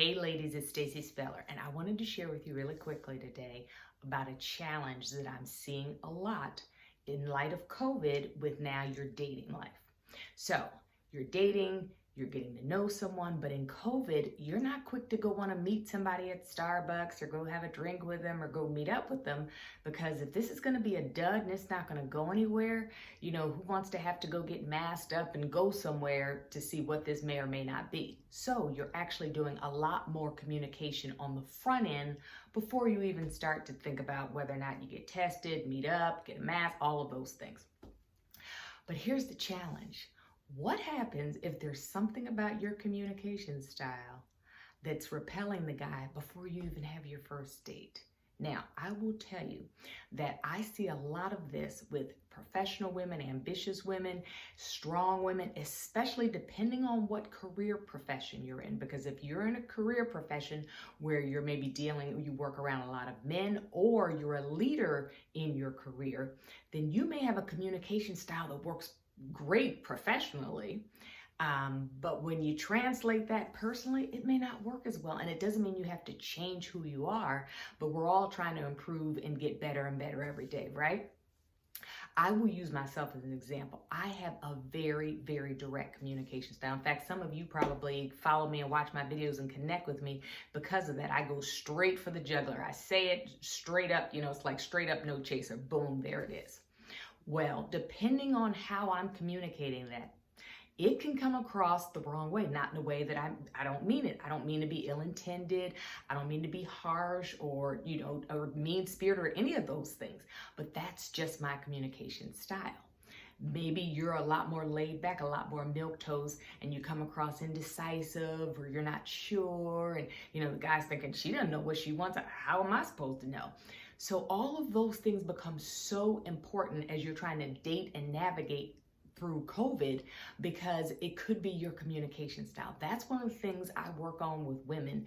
Hey ladies, it's Stacey Speller, and I wanted to share with you really quickly today about a challenge that I'm seeing a lot in light of COVID with now your dating life. So you're dating, you're getting to know someone, but in COVID, you're not quick to go want to meet somebody at Starbucks or go have a drink with them or go meet up with them, because if this is going to be a dud and it's not going to go anywhere, who wants to have to go get masked up and go somewhere to see what this may or may not be? So you're actually doing a lot more communication on the front end before you even start to think about whether or not you get tested, meet up, get a mask, all of those things. But here's the challenge. What happens if there's something about your communication style that's repelling the guy before you even have your first date? Now, I will tell you that I see a lot of this with professional women, ambitious women, strong women, especially depending on what career profession you're in. Because if you're in a career profession where you're maybe you work around a lot of men, or you're a leader in your career, then you may have a communication style that works great professionally. But when you translate that personally, it may not work as well. And it doesn't mean you have to change who you are, but we're all trying to improve and get better and better every day, right? I will use myself as an example. I have a very, very direct communication style. In fact, some of you probably follow me and watch my videos and connect with me because of that. I go straight for the jugular. I say it straight up, it's like straight up, no chaser. Boom, there it is. Well, depending on how I'm communicating that, it can come across the wrong way, not in a way that I don't mean it. I don't mean to be ill-intended. I don't mean to be harsh or, or mean-spirited or any of those things. But that's just my communication style. Maybe you're a lot more laid back, a lot more milquetoast, and you come across indecisive, or you're not sure, and the guy's thinking, she doesn't know what she wants. How am I supposed to know? So all of those things become so important as you're trying to date and navigate through COVID, because it could be your communication style. That's one of the things I work on with women,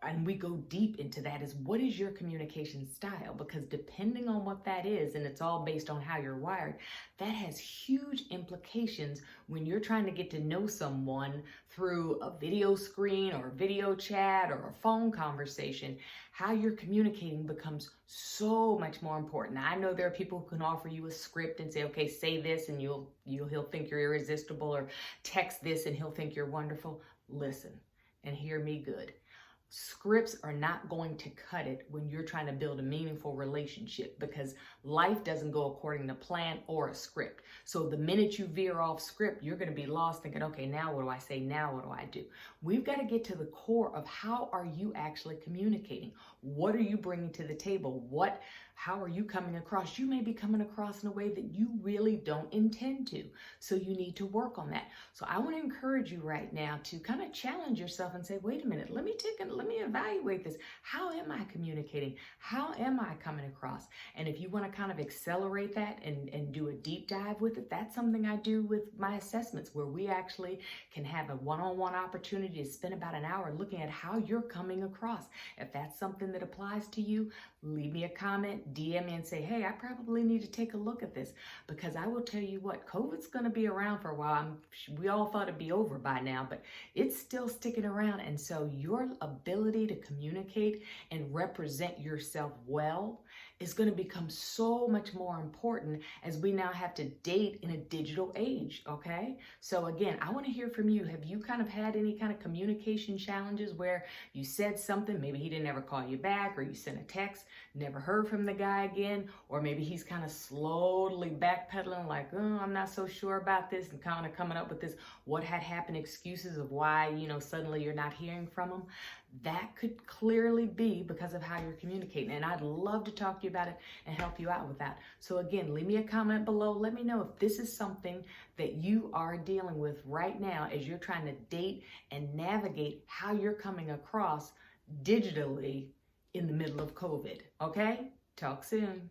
and we go deep into that, is what is your communication style? Because depending on what that is, and it's all based on how you're wired, that has huge implications when you're trying to get to know someone through a video screen or a video chat or a phone conversation. How you're communicating becomes so much more important. Now, I know there are people who can offer you a script and say, okay, say this and he'll think you're irresistible, or text this and he'll think you're wonderful. Listen and hear me good. Scripts are not going to cut it when you're trying to build a meaningful relationship, because life doesn't go according to plan or a script. So the minute you veer off script, you're going to be lost thinking, okay, now what do I say? Now what do I do? We've got to get to the core of how are you actually communicating? What are you bringing to the table? How are you coming across? You may be coming across in a way that you really don't intend to. So you need to work on that. So I want to encourage you right now to kind of challenge yourself and say, wait a minute, let me evaluate this. How am I communicating? How am I coming across? And if you want to kind of accelerate that and do a deep dive with it, that's something I do with my assessments, where we actually can have a one-on-one opportunity to spend about an hour looking at how you're coming across. If that's something that applies to you, leave me a comment, DM me and say, hey, I probably need to take a look at this, because I will tell you what, COVID's going to be around for a while. We all thought it'd be over by now, but it's still sticking around. And so your ability to communicate and represent yourself well is going to become so much more important as we now have to date in a digital age, okay? So again, I want to hear from you. Have you kind of had any kind of communication challenges where you said something, maybe he didn't ever call you back, or you sent a text, never heard from the guy again, or maybe he's kind of slowly backpedaling like, oh, I'm not so sure about this, and kind of coming up with this what had happened excuses of why, suddenly you're not hearing from him. That could clearly be because of how you're communicating. And I'd love to talk to you about it and help you out with that. So again, leave me a comment below. Let me know if this is something that you are dealing with right now as you're trying to date and navigate how you're coming across digitally in the middle of COVID. Okay? Talk soon.